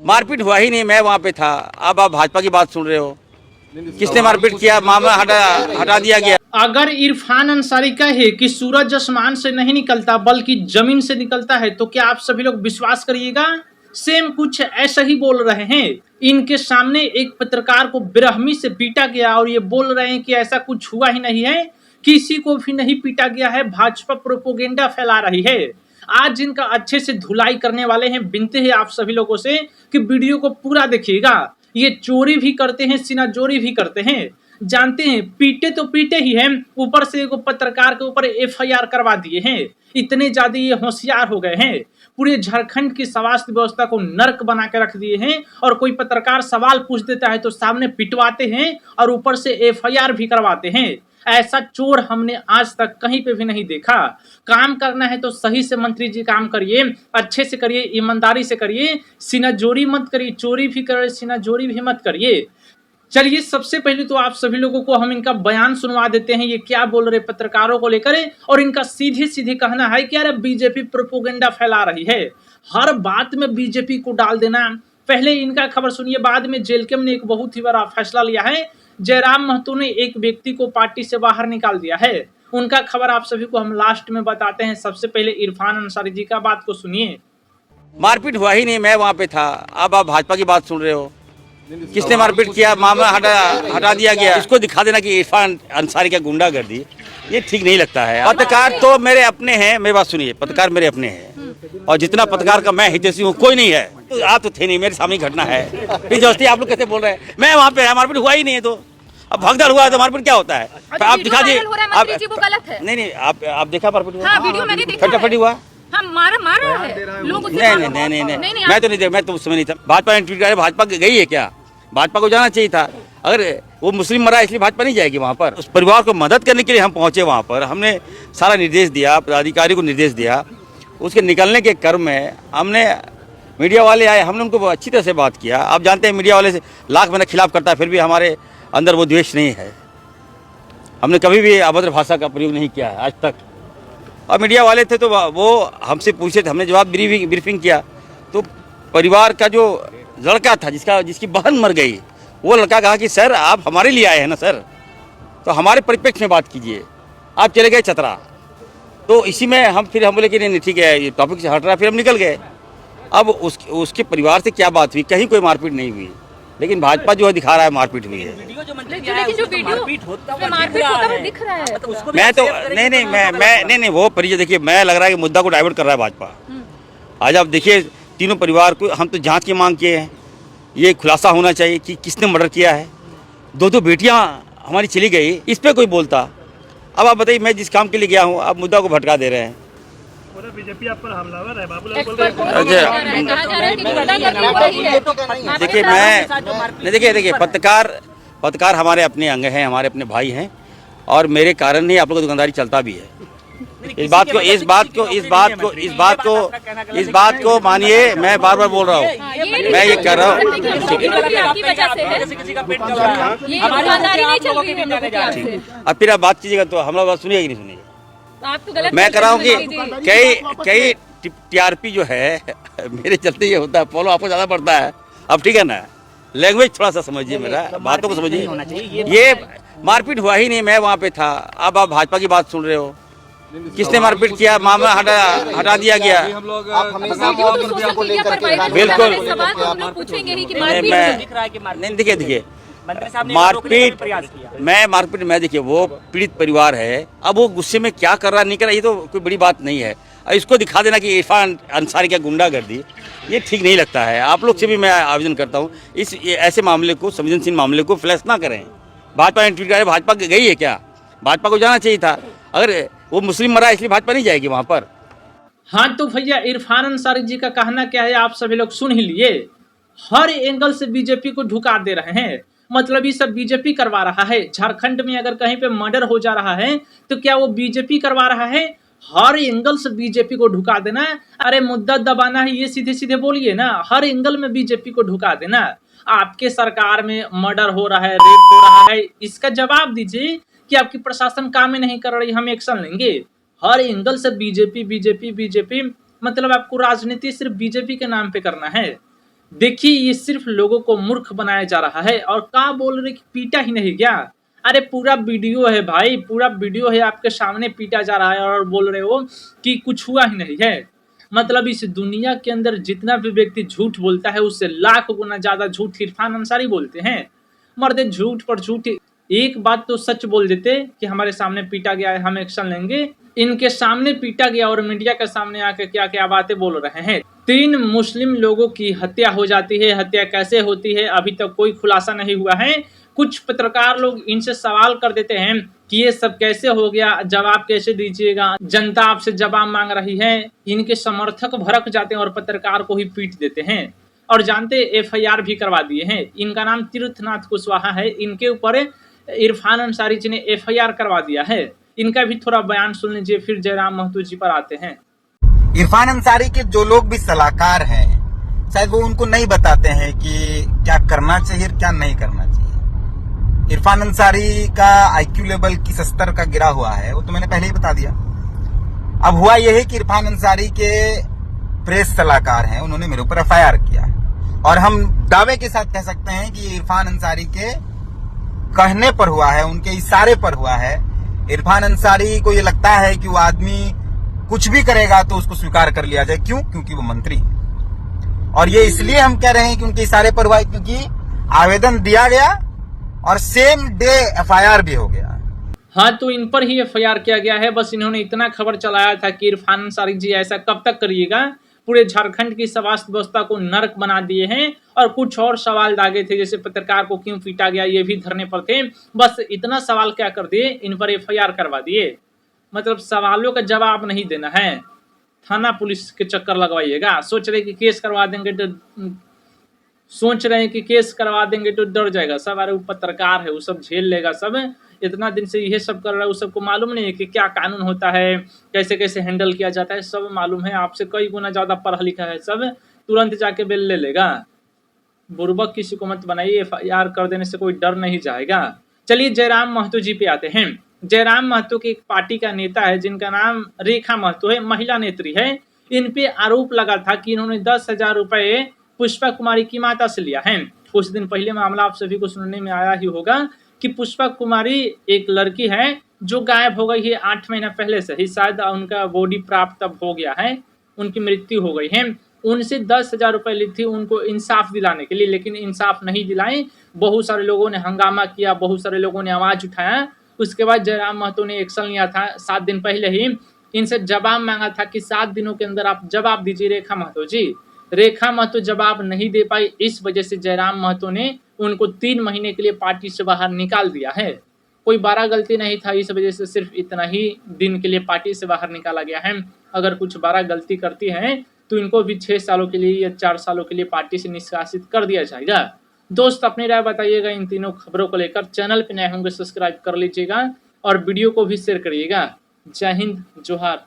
मारपीट हुआ ही नहीं, मैं वहाँ पे था। अब आप भाजपा की बात सुन रहे हो। किसने मारपीट किया, मामला हटा दिया गया। अगर इरफान अंसारी कहे कि सूरज आसमान से नहीं निकलता बल्कि जमीन से निकलता है तो क्या आप सभी लोग विश्वास करिएगा? सेम कुछ ऐसा ही बोल रहे हैं। इनके सामने एक पत्रकार को बेरहमी से पीटा गया और ये बोल रहे हैं कि ऐसा कुछ हुआ ही नहीं है, किसी को भी नहीं पीटा गया है, भाजपा प्रोपोगेंडा फैला रही है। आज इनका अच्छे से धुलाई करने वाले हैं। विनती है आप सभी लोगों से कि वीडियो को पूरा देखिएगा। ये चोरी भी करते हैं, सीनाजोरी भी करते हैं। जानते हैं पीटे तो पीटे ही हैं, ऊपर से एक पत्रकार के ऊपर एफआईआर करवा दिए हैं। इतने ज्यादा ये होशियार हो गए हैं, पूरे झारखंड की स्वास्थ्य व्यवस्था को नर्क बना के रख दिए हैं। और कोई पत्रकार सवाल पूछ देता है तो सामने पिटवाते हैं और ऊपर से एफआईआर भी करवाते हैं। ऐसा चोर हमने आज तक कहीं पे भी नहीं देखा। काम करना है तो सही से मंत्री जी काम करिए, अच्छे से करिए, ईमानदारी से करिए, सीनाजोरी मत करिए। चोरी भी करिए, सीनाजोरी भी मत करिए। चलिए सबसे पहले तो आप सभी लोगों को हम इनका बयान सुनवा देते हैं, ये क्या बोल रहे पत्रकारों को लेकर। और इनका सीधे सीधे कहना है कि यार बीजेपी प्रोपोगेंडा फैला रही है, हर बात में बीजेपी को डाल देना। पहले इनका खबर सुनिए, बाद में जेलकेम ने एक बहुत ही बड़ा फैसला लिया है। जयराम महतो ने एक व्यक्ति को पार्टी से बाहर निकाल दिया है। उनका खबर आप सभी को हम लास्ट में बताते हैं। सबसे पहले इरफान अंसारी जी का बात को सुनिए। मारपीट हुआ ही नहीं, मैं वहाँ पे था। अब आप भाजपा की बात सुन रहे हो। किसने मारपीट किया, मामला हटा दिया गया। इसको दिखा देना कि इरफान अंसारी का गुंडागर्दी, ये ठीक नहीं लगता है। पत्रकार तो मेरे अपने हैं, मेरी बात सुनिए, पत्रकार मेरे अपने हैं और जितना पत्रकार का मैं हितैषी हूँ कोई नहीं है। तो आप तो थे नहीं, मेरे सामने घटना है, फिर जबरदस्ती आप लोग कैसे बोल रहे हैं? मैं वहाँ पे मारपीट हुआ ही नहीं है, तो अब भगदड़ हुआ है तो मारपीट क्या होता है? आप दिखा दिए। नहीं, आप देखा मारपीट हुआ, फटाफट हुआ। मारा है लोग। नहीं, मैं तो नहीं देख, मैं तो उस समय नहीं था। भाजपा ने ट्वीट किया, भाजपा गई है क्या? भाजपा को जाना चाहिए था। अगर वो मुस्लिम मरा इसलिए भाजपा नहीं जाएगी वहाँ पर। उस परिवार को मदद करने के लिए हम पहुँचे वहाँ पर। हमने सारा निर्देश दिया, पदाधिकारी को निर्देश दिया। उसके निकलने के क्रम में हमने, मीडिया वाले आए, हमने उनको अच्छी तरह से बात किया। आप जानते हैं मीडिया वाले से लाख मेरे खिलाफ करता है, फिर भी हमारे अंदर वो द्वेष नहीं है। हमने कभी भी अभद्र भाषा का प्रयोग नहीं किया है आज तक। और मीडिया वाले थे तो वो हमसे पूछे थे, हमने जवाब ब्रीफिंग किया। तो परिवार का जो लड़का था जिसकी बहन मर गई, वो लड़का कहा कि सर आप हमारे लिए आए हैं ना सर, तो हमारे परिप्रेक्ष्य में बात कीजिए। आप चले गए चतरा, तो इसी में हम बोले कि नहीं ठीक है, ये टॉपिक से हट रहा है, फिर हम निकल गए। अब उसके परिवार से क्या बात हुई? कहीं कोई मारपीट नहीं हुई, लेकिन भाजपा जो है दिखा रहा है मारपीट हुई है। मैं तो नहीं, वो परिचय देखिए, मैं लग रहा है कि मुद्दा को डाइवर्ट कर रहा है भाजपा। आज आप देखिए तीनों परिवार को हम तो जांच की मांग किए हैं। ये खुलासा होना चाहिए कि किसने मर्डर किया है। दो बेटियां हमारी चली गई, इस पे कोई बोलता। अब आप बताइए, मैं जिस काम के लिए गया हूँ आप मुद्दा को भटका दे रहे हैं। बीजेपी आप पर हमलावर है, देखिए पत्रकार हमारे अपने अंग हैं, हमारे अपने भाई हैं, और मेरे कारण ही आप लोगों की दुकानदारी चलता भी है। इस बात को मानिए, मैं बार बार बोल रहा हूँ, मैं ये कर रहा हूँ। अब फिर आप बात कीजिएगा तो हम लोग बात सुनिएगा कि नहीं सुनिएगा? मैं कर रहा हूँ कि कई टीआरपी जो है मेरे चलते ये होता है, फॉलो आपको ज़्यादा पड़ता है। अब ठीक है ना, लैंग्वेज थोड़ा सा समझिए, मेरा बातों को समझिए। ये मारपीट हुआ ही नहीं, मैं वहाँ पे था। अब आप भाजपा की बात सुन रहे हो। किसने मारपीट किया, मामला हटा दिया गया। बिल्कुल नहीं, देखिए मारपीट मैं देखिए, वो पीड़ित परिवार है। अब वो गुस्से में क्या कर रहा नहीं कर रहा, ये तो कोई बड़ी बात नहीं है। इसको दिखा देना कि इरफान अंसारी का गुंडागर्दी, ये ठीक नहीं लगता है। आप लोग से भी मैं आवेदन करता हूँ, ऐसे मामले को, संवेदनशील मामले को फ्लैश ना करें। भाजपा ने ट्वीट किया, भाजपा गई है क्या? भाजपा को जाना चाहिए था। अगर वो मुस्लिम मरा इसलिए भाजपा नहीं जाएगी वहाँ पर। हाँ तो भैया इरफान अंसारी जी का कहना क्या है आप सभी लोग सुन ही लिए। हर एंगल से बीजेपी को ढुका दे रहे हैं, मतलब ये सब बीजेपी करवा रहा है। झारखंड में अगर कहीं पे मर्डर हो जा रहा है तो क्या वो बीजेपी करवा रहा है? हर एंगल से बीजेपी को ढुका देना। अरे मुद्दा दबाना है, ये सीधे सीधे बोलिए ना। हर एंगल में बीजेपी को ढुका देना। आपके सरकार में मर्डर हो रहा है, रेप हो रहा है, इसका जवाब दीजिए कि आपकी प्रशासन काम ही नहीं कर रही, हम एक्शन लेंगे। हर एंगल से बीजेपी बीजेपी बीजेपी, मतलब आपको राजनीति सिर्फ बीजेपी के नाम पे करना है। देखिए ये सिर्फ लोगों को मूर्ख बनाया जा रहा है। और क्या बोल रहे कि पीटा ही नहीं क्या? अरे पूरा वीडियो है भाई, पूरा वीडियो है, आपके सामने पीटा जा रहा है और बोल रहे हो कि कुछ हुआ ही नहीं है। मतलब इस दुनिया के अंदर जितना भी व्यक्ति झूठ बोलता है उससे लाख गुना ज्यादा झूठ इरफान अंसारी बोलते हैं। मर्दे झूठ पर झूठ, एक बात तो सच बोल देते कि हमारे सामने पीटा गया है, हम एक्शन लेंगे। इनके सामने पीटा गया और मीडिया के सामने आके क्या क्या बातें बोल रहे हैं। 3 मुस्लिम लोगों की हत्या हो जाती है, हत्या कैसे होती है अभी तक कोई खुलासा नहीं हुआ है। कुछ पत्रकार लोग इनसे सवाल कर देते हैं कि ये सब कैसे हो गया, जवाब कैसे दीजिएगा, जनता आपसे जवाब मांग रही है। इनके समर्थक भड़क जाते हैं और पत्रकार को ही पीट देते हैं। और जानते एफआईआर भी करवा दिए हैं। इनका नाम तीर्थनाथ कुशवाहा है, इनके ऊपर इरफान अंसारी जी ने एफआईआर करवा दिया है। इनका भी थोड़ा बयान सुन लीजिए, फिर जयराम महतो जी पर आते हैं। इरफान अंसारी के जो लोग भी सलाहकार हैं शायद वो उनको नहीं बताते हैं कि क्या करना चाहिए और क्या नहीं करना चाहिए। इरफान अंसारी का आईक्यू लेवल किस स्तर का गिरा हुआ है वो तो मैंने पहले ही बता दिया। अब हुआ यह है कि इरफान अंसारी के प्रेस सलाहकार हैं, उन्होंने मेरे ऊपर एफआईआर किया और हम दावे के साथ कह सकते हैं कि इरफान अंसारी के कहने पर हुआ है, उनके इशारे पर हुआ है। इरफान अंसारी को ये लगता है कि वो आदमी कुछ भी करेगा तो उसको स्वीकार कर लिया जाए। क्यों? क्योंकि वो मंत्री। और ये इसलिए हम कह रहे हैं कि उनके इशारे पर हुआ है क्योंकि आवेदन दिया गया और सेम डे एफआईआर भी हो गया। हाँ, तो इन पर ही एफआईआर किया गया है। बस इन्होंने इतना खबर चलाया था कि इरफान अंसारी जी ऐसा कब तक करिएगा, पूरे झारखंड की स्वास्थ्य व्यवस्था को नर्क बना दिए हैं। और कुछ और सवाल दागे थे, जैसे पत्रकार को क्यों पीटा गया, ये भी धरने पर थे। बस इतना सवाल क्या कर दिए, इन पर एफआईआर करवा दिए। मतलब सवालों का जवाब नहीं देना है, थाना पुलिस के चक्कर लगवाइएगा। सोच रहे कि केस करवा देंगे तो डर जाएगा सब। अरे वो पत्रकार है, वो सब झेल लेगा सब। इतना दिन से यही सब कर रहा है, वो सबको मालूम नहीं है कि क्या कानून होता है, कैसे कैसे हैंडल किया जाता है, सब मालूम है। आपसे कई गुना ज्यादा पढ़ा लिखा है सब, तुरंत जाके बेल ले लेगा। बुर्बक किसी को मत बनाइए, एफआईआर कर देने से कोई डर नहीं जाएगा। चलिए जयराम महतो जी पे आते हैं। जयराम महतो की एक पार्टी का नेता है जिनका नाम रेखा महतो है, महिला नेत्री है। इन पे आरोप लगा था कि इन्होंने 10,000 रुपए पुष्पा कुमारी की माता से लिया है। कुछ दिन पहले मामला आप सभी को सुनने में आया ही होगा कि पुष्पा कुमारी एक लड़की है जो गायब हो गई है 8 महीना पहले से ही। शायद उनका बॉडी प्राप्त अब हो गया है, उनकी मृत्यु हो गई है। उनसे 10,000 रुपए ली थी उनको इंसाफ दिलाने के लिए, लेकिन इंसाफ नहीं दिलाए। बहुत सारे लोगों ने हंगामा किया, बहुत सारे लोगों ने आवाज उठाया। उसके बाद जयराम महतो ने एक्शन लिया था। 7 दिन पहले ही इनसे जवाब मांगा था कि 7 दिनों के अंदर आप जवाब दीजिए रेखा महतो जी। रेखा महतो जवाब नहीं दे पाई, इस वजह से जयराम महतो ने उनको 3 महीने के लिए पार्टी से बाहर निकाल दिया है। कोई बड़ा गलती नहीं था, इस वजह से सिर्फ इतना ही दिन के लिए पार्टी से बाहर निकाला गया है। अगर कुछ बड़ा गलती करती है तो इनको भी 6 सालों के लिए या 4 सालों के लिए पार्टी से निष्कासित कर दिया जाएगा। दोस्त अपनी राय बताइएगा इन तीनों खबरों को लेकर। चैनल पे नए होंगे सब्सक्राइब कर लीजिएगा और वीडियो को भी शेयर करिएगा। जय हिंद, जोहार।